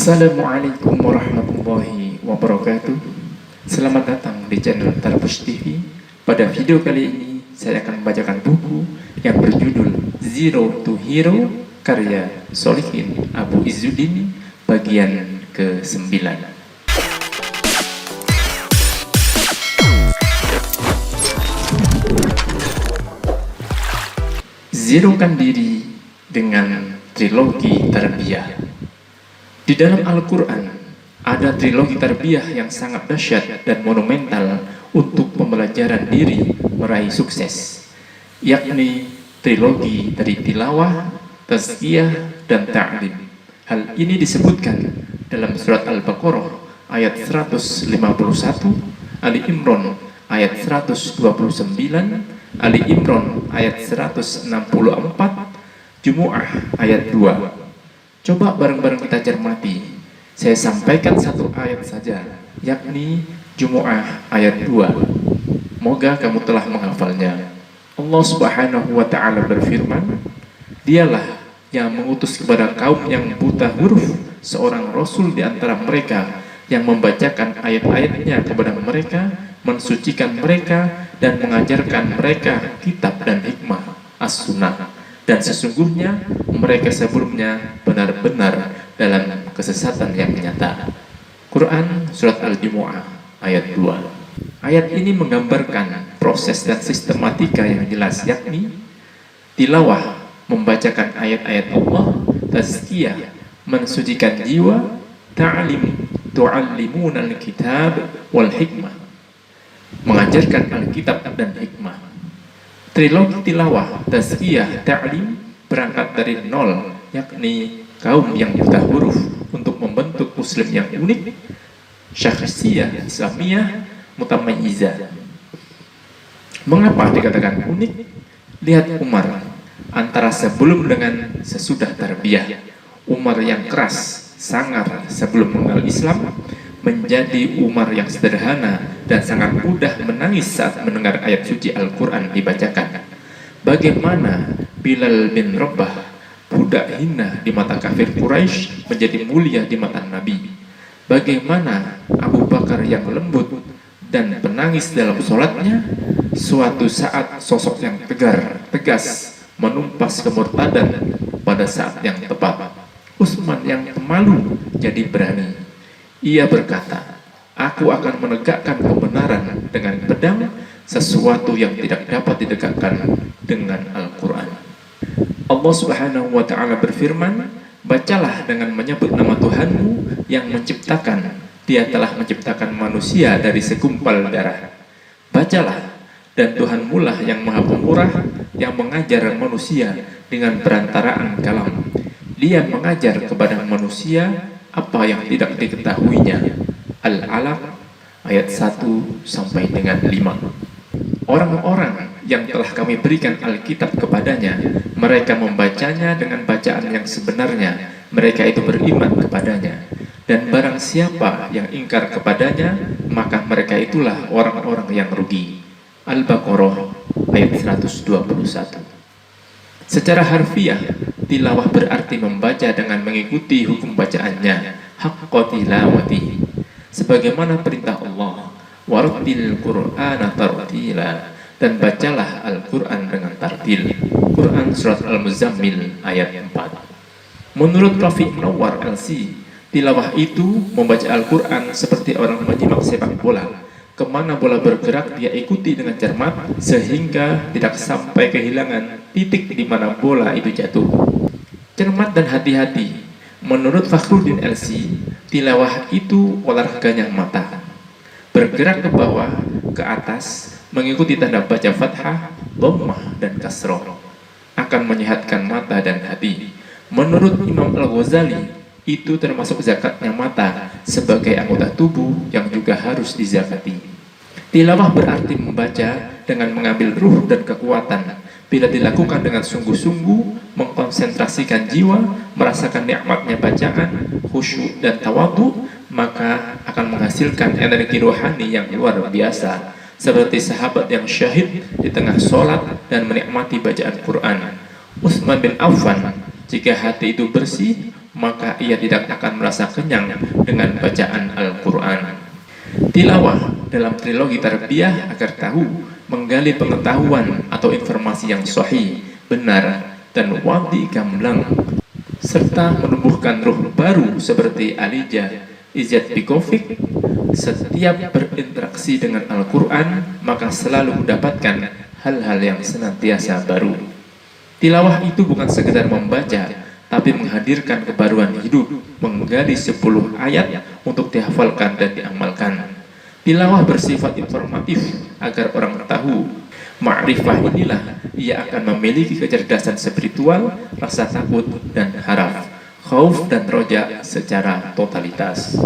Assalamualaikum warahmatullahi wabarakatuh. Selamat datang di channel Tarbus TV. Pada video kali ini saya akan membacakan buku yang berjudul Zero to Hero karya Sholihin Abu Izzuddin bagian ke-9. Zerokan diri dengan trilogi tarbiyah. Di dalam Al-Quran ada trilogi tarbiyah yang sangat dahsyat dan monumental untuk pembelajaran diri meraih sukses, yakni trilogi dari tilawah, tazkiyah, dan ta'lim. Hal ini disebutkan dalam surat Al-Baqarah ayat 151, Ali Imran ayat 129, Ali Imran ayat 164, Jumu'ah ayat 2. Coba bareng-bareng kita cermati. Saya sampaikan satu ayat saja, yakni Jumu'ah ayat 2. Moga kamu telah menghafalnya. Allah Subhanahu wa ta'ala berfirman, Dialah yang mengutus kepada kaum yang buta huruf seorang rasul di antara mereka yang membacakan ayat-ayatnya kepada mereka, mensucikan mereka, dan mengajarkan mereka kitab dan hikmah as-sunnah. Dan sesungguhnya mereka sebelumnya benar-benar dalam kesesatan yang nyata. Quran Surat Al-Jumu'ah ayat 2. Ayat ini menggambarkan proses dan sistematika yang jelas, yakni tilawah, membacakan ayat-ayat Allah, tazkiyah, mensucikan jiwa, ta'lim, tu'allimunal kitab wal hikmah, mengajarkan Alkitab dan hikmah. Trilogi tilawah, tazkiyah, ta'lim berangkat dari nol, yakni kaum yang buta huruf untuk membentuk muslim yang unik, syakhsiyah, islamiyah, mutamayyizah. Mengapa dikatakan unik? Lihat Umar, antara sebelum dengan sesudah tarbiyah. Umar yang keras, sangar sebelum mengenal Islam, menjadi Umar yang sederhana dan sangat mudah menangis saat mendengar ayat suci Al-Quran dibacakan. Bagaimana Bilal bin Rabah, budak hina di mata kafir Quraisy, menjadi mulia di mata Nabi. Bagaimana Abu Bakar yang lembut dan penangis dalam sholatnya, suatu saat sosok yang tegar, tegas, menumpas kemurtadan pada saat yang tepat. Utsman yang pemalu jadi berani. Ia berkata, aku akan menegakkan kebenaran dengan pedang, sesuatu yang tidak dapat ditegakkan dengan Al-Quran. Allah Subhanahu wa ta'ala berfirman, bacalah dengan menyebut nama Tuhanmu yang menciptakan. Dia telah menciptakan manusia dari segumpal darah. Bacalah, dan Tuhanmu lah yang maha pemurah, yang mengajar manusia dengan perantaraan kalam. Dia mengajar kepada manusia apa yang tidak diketahuinya. Al-Alaq ayat 1 sampai dengan 5. Orang-orang yang telah kami berikan Alkitab kepadanya, mereka membacanya dengan bacaan yang sebenarnya, mereka itu beriman kepadanya. Dan barang siapa yang ingkar kepadanya, maka mereka itulah orang-orang yang rugi. Al-Baqarah ayat 121. Secara harfiah, tilawah berarti membaca dengan mengikuti hukum bacaannya, haqqa tilawati, sebagaimana perintah Allah, warattil Qur'ana tartila, dan bacalah Al-Quran dengan tartil. Quran Surat Al-Muzammil ayat 4. Menurut Rafiq Nawar LC, tilawah itu membaca Al-Quran seperti orang menyimak sepak bola. Kemana bola bergerak dia ikuti dengan cermat sehingga tidak sampai kehilangan titik di mana bola itu jatuh. Cermat dan hati-hati. Menurut Fakhruddin LC, tilawah itu olahraganya mata. Bergerak ke bawah, ke atas, mengikuti tanda baca fathah, dhammah, dan kasroh. Akan menyehatkan mata dan hati. Menurut Imam Al-Ghazali, itu termasuk zakatnya mata sebagai anggota tubuh yang juga harus dizakati. Tilawah berarti membaca dengan mengambil ruh dan kekuatan. Bila dilakukan dengan sungguh-sungguh, mengkonsentrasikan jiwa, merasakan nikmatnya bacaan, khusyuk dan tawadhu, maka akan menghasilkan energi rohani yang luar biasa, seperti sahabat yang syahid di tengah sholat dan menikmati bacaan Quran. Utsman bin Affan, jika hati itu bersih, maka ia tidak akan merasa kenyang dengan bacaan Al-Quran. Tilawah dalam trilogi tarbiyah agar tahu, menggali pengetahuan atau informasi yang sahih, benar, dan wadi gamblang, serta menumbuhkan ruh baru seperti Alijah Izzat Bikovic. Setiap berinteraksi dengan Al-Quran maka selalu mendapatkan hal-hal yang senantiasa baru. Tilawah itu bukan sekedar membaca, tapi menghadirkan kebaruan hidup, menggali 10 ayat untuk dihafalkan dan diamalkan. Tilawah bersifat informatif agar orang tahu. Ma'rifah inilah ia akan memiliki kecerdasan spiritual, rasa takut dan harap, khauf dan roja secara totalitas.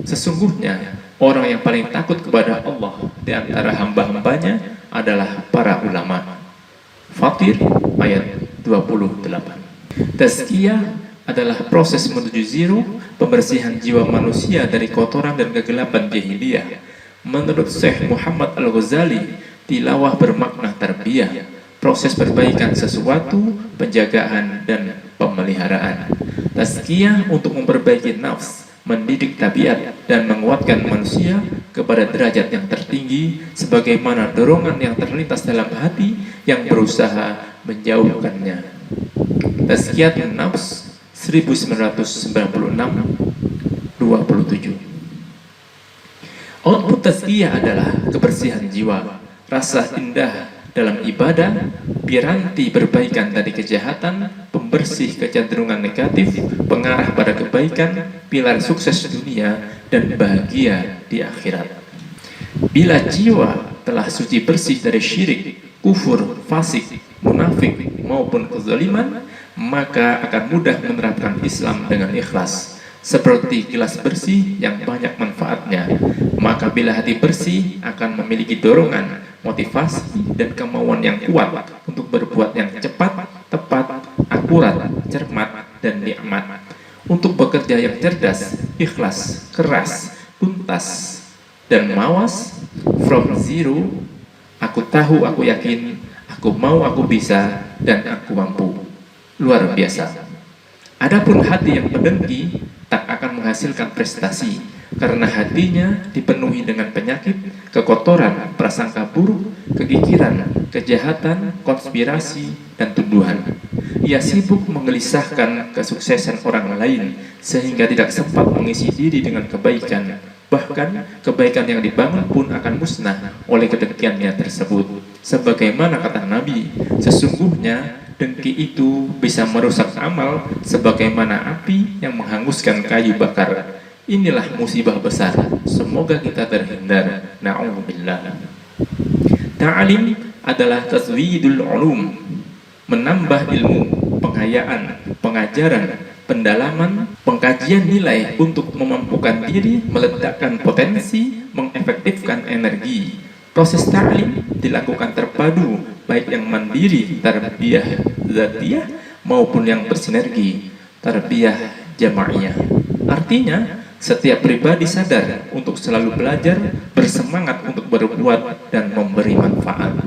Sesungguhnya orang yang paling takut kepada Allah di antara hamba-hambanya adalah para ulama. Fatir ayat 28. Tazkiyah adalah proses menuju zero, pembersihan jiwa manusia dari kotoran dan kegelapan jahiliyah. Menurut Syekh Muhammad Al-Ghazali, tilawah bermakna tarbiyah, proses perbaikan sesuatu, penjagaan dan pemeliharaan. Tazkiyah untuk memperbaiki nafs, mendidik tabiat dan menguatkan manusia kepada derajat yang tertinggi, sebagaimana dorongan yang terlintas dalam hati yang berusaha menjauhkannya. Tazkiyatun Nafs 1996-27. Output tazkiyah adalah kebersihan jiwa, rasa indah dalam ibadah, piranti perbaikan dari kejahatan, pembersih kecenderungan negatif, pengarah pada kebaikan, pilar sukses dunia dan bahagia di akhirat. Bila jiwa telah suci bersih dari syirik, kufur, fasik, munafik maupun kezaliman, maka akan mudah menerapkan Islam dengan ikhlas, seperti gelas bersih yang banyak manfaatnya. Maka bila hati bersih akan memiliki dorongan, motivasi dan kemauan yang kuat untuk berbuat yang cepat, tepat, akurat, cermat dan nikmat, untuk bekerja yang cerdas, ikhlas, keras, tuntas dan mawas. From zero, aku tahu, aku yakin, aku mau, aku bisa, dan aku mampu. Luar biasa. Adapun hati yang pendengki tak akan menghasilkan prestasi, karena hatinya dipenuhi dengan penyakit, kekotoran, prasangka buruk, kegigiran, kejahatan, konspirasi, dan tuduhan. Ia sibuk menggelisahkan kesuksesan orang lain sehingga tidak sempat mengisi diri dengan kebaikan. Bahkan kebaikan yang dibangun pun akan musnah oleh kedengkiannya tersebut. Sebagaimana kata Nabi, sesungguhnya dengki itu bisa merusak amal sebagaimana api yang menghanguskan kayu bakar. Inilah musibah besar. Semoga kita terhindar. Na'udzubillah. Ta'alim adalah tazwidul ulum, menambah ilmu, penghayaan, pengajaran, pendalaman, pengkajian nilai untuk memampukan diri, meletakkan potensi, mengefektifkan energi. Proses ta'lim dilakukan terpadu, baik yang mandiri, tarbiyah zatiyah, maupun yang bersinergi, tarbiyah jamaiyah. Artinya, setiap pribadi sadar untuk selalu belajar, bersemangat untuk berbuat dan memberi manfaat.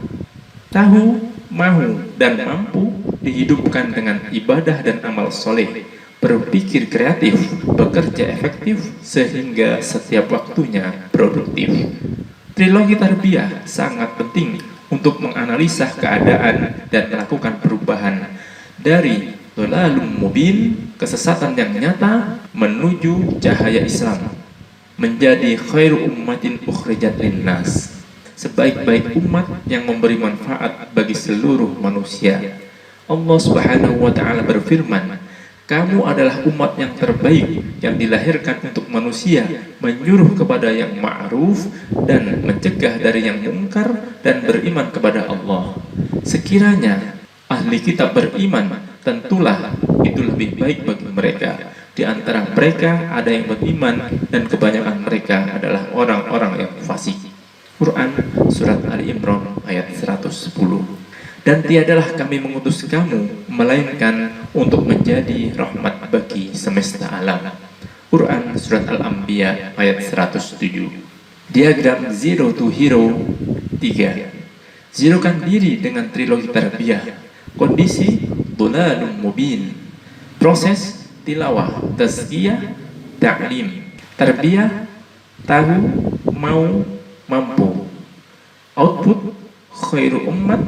Tahu, mau, dan mampu dihidupkan dengan ibadah dan amal soleh, berpikir kreatif, bekerja efektif, sehingga setiap waktunya produktif. Trilogi tarbiyah sangat penting untuk menganalisa keadaan dan melakukan perubahan dari dhalalum mubin, kesesatan yang nyata, menuju cahaya Islam, menjadi khairu ummatin ukhrijat linnas, sebaik-baik umat yang memberi manfaat bagi seluruh manusia. Allah Subhanahu wa ta'ala berfirman, kamu adalah umat yang terbaik yang dilahirkan untuk manusia, menyuruh kepada yang ma'ruf dan mencegah dari yang mungkar, dan beriman kepada Allah. Sekiranya ahli kitab beriman, tentulah itu lebih baik bagi mereka. Di antara mereka ada yang beriman, dan kebanyakan mereka adalah orang-orang yang fasik. Quran Surat Ali Imran ayat 110. Dan tiadalah kami mengutus kamu melainkan untuk menjadi rahmat bagi semesta alam. Quran Surat Al-Anbiya ayat 107. Diagram Zero to Hero 3. Zerokan diri dengan trilogi tarbiyah. Kondisi dhalalum mubin. Proses tilawah, tazkiyah, ta'lim. Tarbiyah, tahu, mau, mampu. Output, khairu ummat,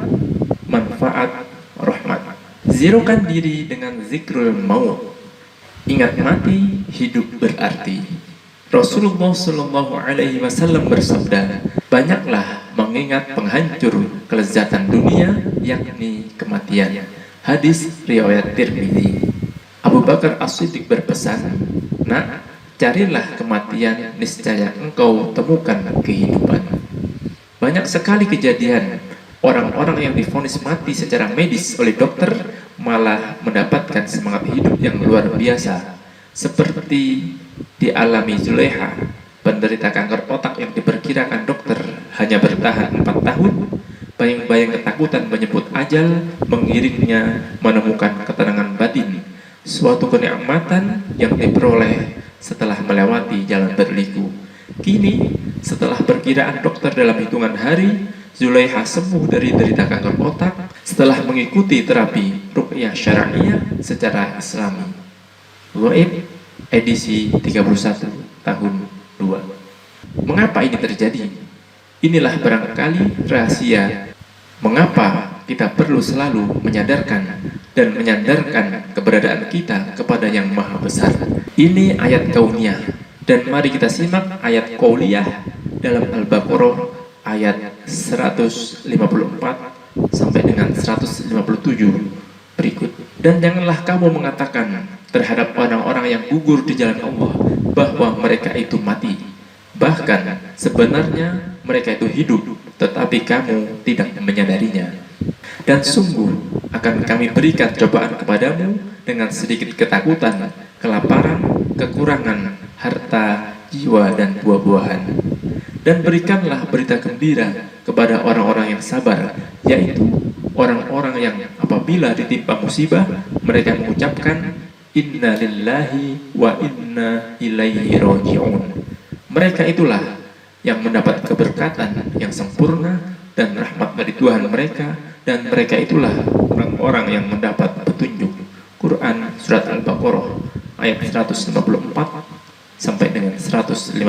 manfaat, rahmat. Zerokan diri dengan zikrul maut. Ingat mati, hidup berarti. Rasulullah Shallallahu Alaihi Wasallam bersabda, banyaklah mengingat penghancur kelezatan dunia, yakni kematian. Hadis riwayat Tirmidzi. Abu Bakar As-Siddiq berpesan, nak, carilah kematian, niscaya engkau temukan kehidupan. Banyak sekali kejadian orang-orang yang divonis mati secara medis oleh dokter malah mendapatkan semangat hidup yang luar biasa, seperti dialami Zulaiha, penderita kanker otak yang diperkirakan dokter hanya bertahan 4 tahun. Bayang-bayang ketakutan menyebut ajal mengiringnya menemukan ketenangan batin, suatu kenikmatan yang diperoleh setelah melewati jalan berliku. Kini, setelah perkiraan dokter dalam hitungan hari, Zulaiha sembuh dari derita kanker otak setelah mengikuti terapi ruqyah syar'iyah secara Islami. Ghaib edisi 31 tahun 2. Mengapa ini terjadi? Inilah barangkali rahasia mengapa kita perlu selalu menyadarkan dan menyandarkan keberadaan kita kepada Yang Maha Besar. Ini ayat kauniyah, dan mari kita simak ayat qauliyah dalam Al-Baqarah ayat 154 sampai dengan 157 berikut. Dan janganlah kamu mengatakan terhadap orang-orang yang gugur di jalan Allah bahwa mereka itu mati. Bahkan sebenarnya mereka itu hidup, tetapi kamu tidak menyadarinya. Dan sungguh akan kami berikan cobaan kepadamu dengan sedikit ketakutan, kelaparan, kekurangan harta, jiwa, dan buah-buahan. Dan berikanlah berita gembira kepada orang-orang yang sabar, yaitu orang-orang yang apabila ditimpa musibah, mereka mengucapkan inna lillahi wa inna ilaihi raji'un. Mereka itulah yang mendapat keberkatan yang sempurna dan rahmat dari Tuhan mereka, dan mereka itulah orang-orang yang mendapat petunjuk. Quran Surat Al-Baqarah ayat 154 sampai dengan 157.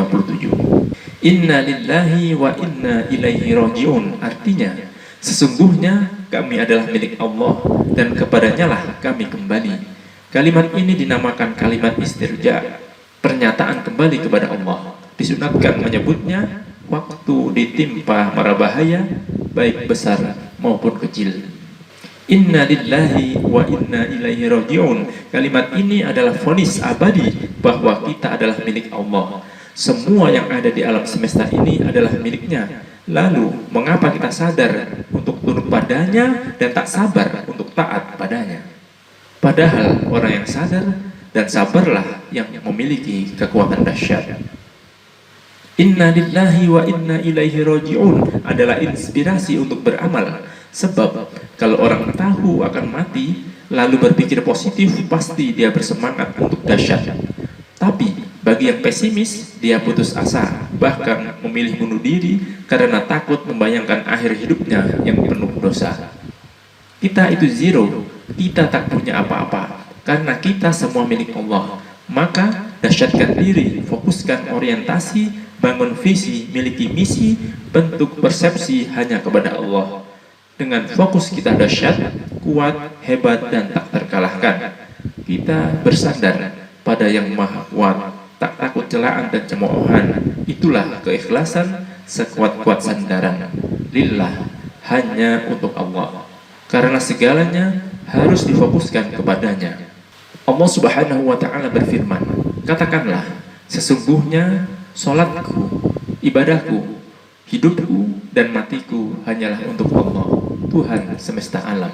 Inna lillahi wa inna ilaihi raji'un, artinya sesungguhnya kami adalah milik Allah dan kepadanya lah kami kembali. Kalimat ini dinamakan kalimat istirja, pernyataan kembali kepada Allah. Disunatkan menyebutnya waktu ditimpa mara bahaya, baik besar maupun kecil. Inna lillahi wa inna ilaihi raji'un. Kalimat ini adalah vonis abadi bahwa kita adalah milik Allah. Semua yang ada di alam semesta ini adalah miliknya. Lalu, mengapa kita sadar untuk tunduk padanya dan tak sabar untuk taat padanya? Padahal orang yang sadar dan sabarlah yang memiliki kekuatan dahsyat. Inna lillahi wa inna ilaihi raji'un adalah inspirasi untuk beramal. Sebab kalau orang tahu akan mati lalu berpikir positif, pasti dia bersemangat untuk dahsyat. Tapi bagi yang pesimis, dia putus asa, bahkan memilih bunuh diri karena takut membayangkan akhir hidupnya yang penuh dosa. Kita itu zero, kita tak punya apa-apa, karena kita semua milik Allah. Maka dahsyatkan diri, fokuskan orientasi, bangun visi, miliki misi, bentuk persepsi hanya kepada Allah. Dengan fokus kita dahsyat, kuat, hebat, dan tak terkalahkan. Kita bersandar pada Yang Maha Kuat, tak takut celaan dan cemoohan. Itulah keikhlasan sekuat-kuat sandaran. Lillah, hanya untuk Allah. Karena segalanya harus difokuskan kepadanya. Allah Subhanahu wa Ta'ala berfirman, katakanlah, sesungguhnya sholatku, ibadahku, hidupku, dan matiku hanyalah untuk Allah, Tuhan semesta alam.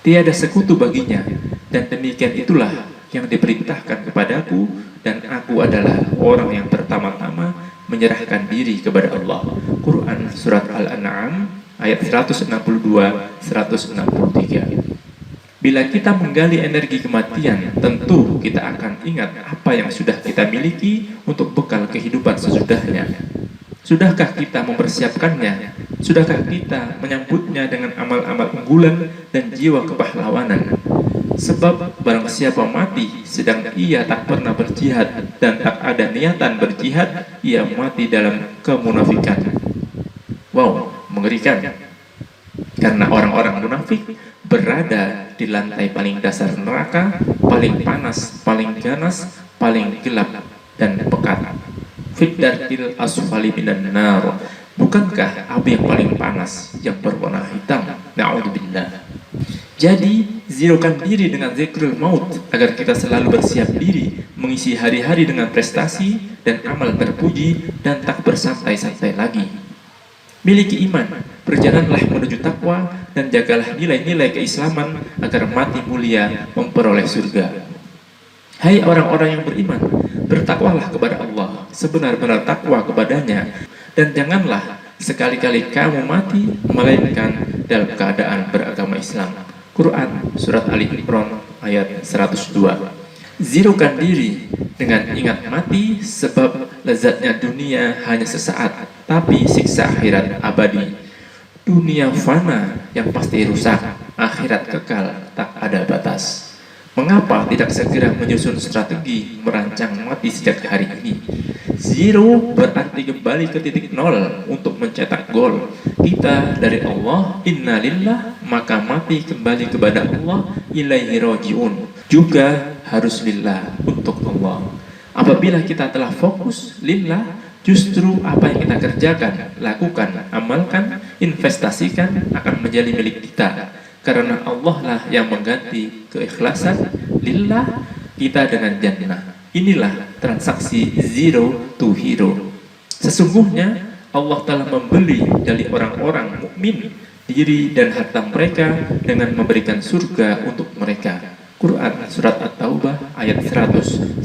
Tiada sekutu baginya, dan demikian itulah yang diperintahkan kepadaku, dan aku adalah orang yang pertama-tama menyerahkan diri kepada Allah. Quran Surat Al-An'am ayat 162-163. Bila kita menggali energi kematian, tentu kita akan ingat apa yang sudah kita miliki untuk bekal kehidupan sesudahnya. Sudahkah kita mempersiapkannya? Sudahkah kita menyambutnya dengan amal-amal unggulan dan jiwa kepahlawanan? Sebab barang siapa mati sedang ia tak pernah berjihad dan tak ada niatan berjihad, ia mati dalam kemunafikan. Wow, mengerikan. Karena orang-orang munafik berada di lantai paling dasar neraka, paling panas, paling ganas, paling gelap dan pekat. Fiddartil asfali minan nar. Bukankah api yang paling panas yang berwarna hitam? Na'udzubillah. Jadi, zirokan diri dengan zikrul maut agar kita selalu bersiap diri mengisi hari-hari dengan prestasi dan amal terpuji dan tak bersantai-santai lagi. Miliki iman, berjalanlah menuju takwa dan jagalah nilai-nilai keislaman agar mati mulia memperoleh surga. Hai orang-orang yang beriman, bertakwalah kepada Allah sebenar-benar takwa kepadanya, dan janganlah sekali-kali kamu mati melainkan dalam keadaan beragama Islam. Quran Surat Ali Imran ayat 102. Zirokan diri dengan ingat mati, sebab lezatnya dunia hanya sesaat, tapi siksa akhirat abadi. Dunia fana yang pasti rusak, akhirat kekal tak ada batas. Mengapa tidak segera menyusun strategi merancang mati sejak hari ini? Zero berarti kembali ke titik nol untuk mencetak gol. Kita dari Allah, innalillah, maka mati kembali kepada Allah, ilaihi rajiun, juga harus lillah, untuk Allah. Apabila kita telah fokus lillah, justru apa yang kita kerjakan, lakukan, amalkan, investasikan akan menjadi milik kita. Karena Allah lah yang mengganti keikhlasan lillah kita dengan jannah. Inilah transaksi zero to hero. Sesungguhnya Allah telah membeli dari orang-orang mukmin diri dan harta mereka dengan memberikan surga untuk mereka. Quran Surat At-Taubah ayat 111.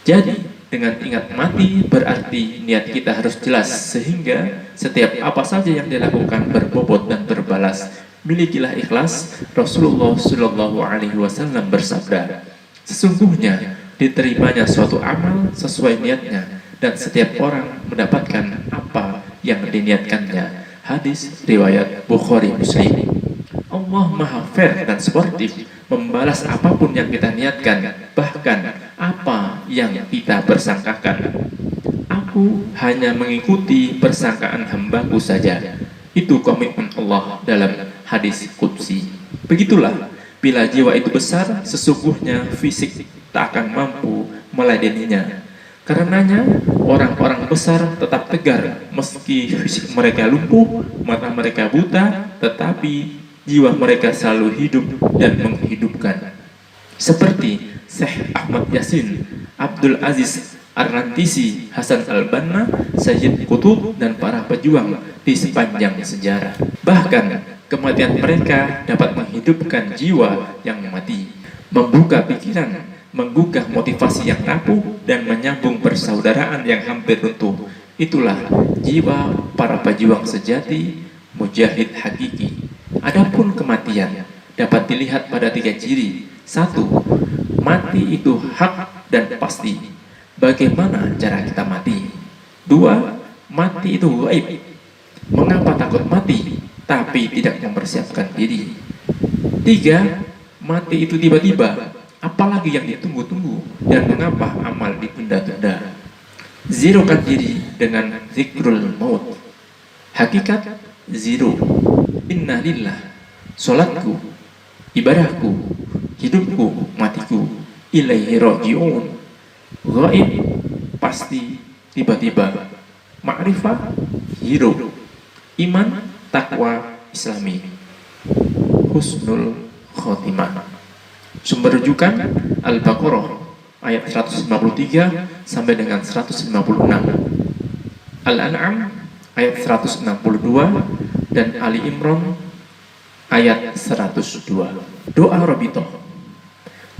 Jadi, dengan ingat mati berarti niat kita harus jelas, sehingga setiap apa saja yang dilakukan berbobot dan berbalas. Milikilah ikhlas. Rasulullah Shallallahu Alaihi Wasallam bersabda, sesungguhnya diterimanya suatu amal sesuai niatnya, dan setiap orang mendapatkan apa yang diniatkannya. Hadis riwayat Bukhari Muslim. Allah Maha Fair dan sportif, membalas apapun yang kita niatkan, bahkan apa yang kita persangkakan. Aku hanya mengikuti persangkaan hambaku saja. Itu komitmen Allah dalam hadis qudsi. Begitulah, bila jiwa itu besar, sesungguhnya fisik tak akan mampu meladeninya. Karenanya orang-orang besar tetap tegar meski fisik mereka lumpuh, mata mereka buta, tetapi jiwa mereka selalu hidup dan menghidupkan. Seperti Syekh Ahmad Yasin, Abdul Aziz Ar-Rantisi, Hasan Al-Banna, Sayyid Qutb, dan para pejuang di sepanjang sejarah. Bahkan kematian mereka dapat menghidupkan jiwa yang mati, membuka pikiran, menggugah motivasi yang rapuh, dan menyambung persaudaraan yang hampir runtuh. Itulah jiwa para pejuang sejati, mujahid hakiki. Adapun kematian dapat dilihat pada 3 ciri. 1. Mati itu hak dan pasti. Bagaimana cara kita mati? 2. Mati itu gaib. Mengapa takut mati tapi tidak mempersiapkan diri? 3. Mati itu tiba-tiba, apalagi yang ditunggu-tunggu, dan mengapa amal ditunda-tunda? Zirokan diri dengan zikrul maut. Hakikat zero. Inna lillah, solatku, ibadahku, hidupku, matiku, ilaihi raji'un. Gaib, pasti, tiba-tiba. Ma'rifah, hero. Iman, takwa, islami. Husnul khotimah. Sumber rujukan Al-Baqarah ayat 153 sampai dengan 156, Al-An'am ayat 162, dan Ali Imran ayat 102. Doa Rabitoh.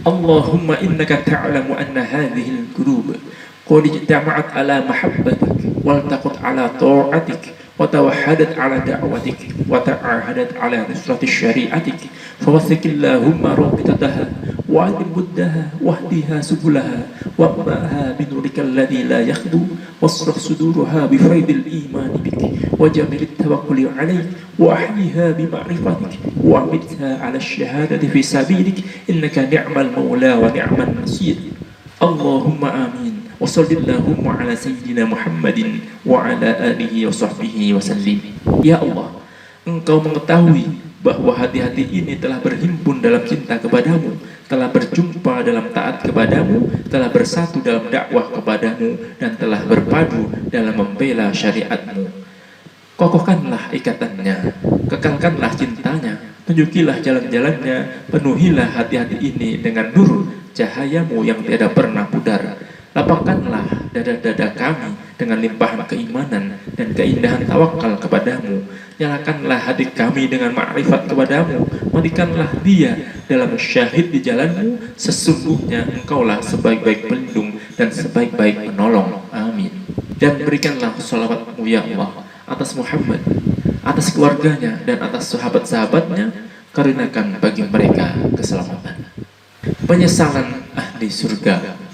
Allahumma innaka ta'lamu anna hadhihi al-qulub qad ijtama'at ala mahabbatik wal taqut ala ta'atik وتوحدت على دعوتك وتعاهدت على نصرة شريعتك فوثق اللهم رابطتها وعلم بدها واهدها سبلها واملأها بنورك الذي لا يخدو واصرف صدورها بفيض الإيمان بك وجمل التوكل عليك وأحييها بمعرفتك وأمتها على الشهادة في سبيلك إنك نعم المولى ونعم النصير اللهم آمين وصل اللهم على سيدنا محمد وعلى آله وصحبه وسلم. Ya Allah, Engkau mengetahui bahwa hati-hati ini telah berhimpun dalam cinta kepadamu, telah berjumpa dalam taat kepadamu, telah bersatu dalam dakwah kepadamu, dan telah berpadu dalam membela syariatmu. Kokohkanlah ikatannya, kekalkanlah cintanya, tunjukilah jalan-jalannya, penuhilah hati-hati ini dengan nur cahayamu yang tiada pernah pudar. Lapangkanlah dada-dada kami dengan limpahan keimanan dan keindahan tawakal kepadamu. Nyalakanlah hati kami dengan makrifat kepadamu. Matikanlah dia dalam syahid di jalanmu. Sesungguhnya engkaulah sebaik-baik pelindung dan sebaik-baik penolong. Amin. Dan berikanlah salawatmu ya Allah atas Muhammad, atas keluarganya dan atas sahabat-sahabatnya. Karuniakan bagi mereka keselamatan. Penyesalan ahli surga.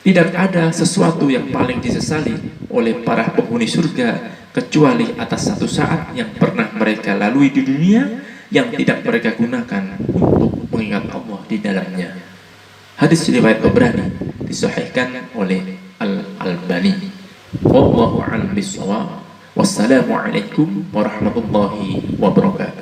Tidak ada sesuatu yang paling disesali oleh para penghuni surga kecuali atas satu saat yang pernah mereka lalui di dunia yang tidak mereka gunakan untuk mengingat Allah di dalamnya. Hadis riwayat Tabrani disahihkan oleh Al-Albani. Wallahu a'lam bishawab. Wassalamualaikum warahmatullahi wabarakatuh.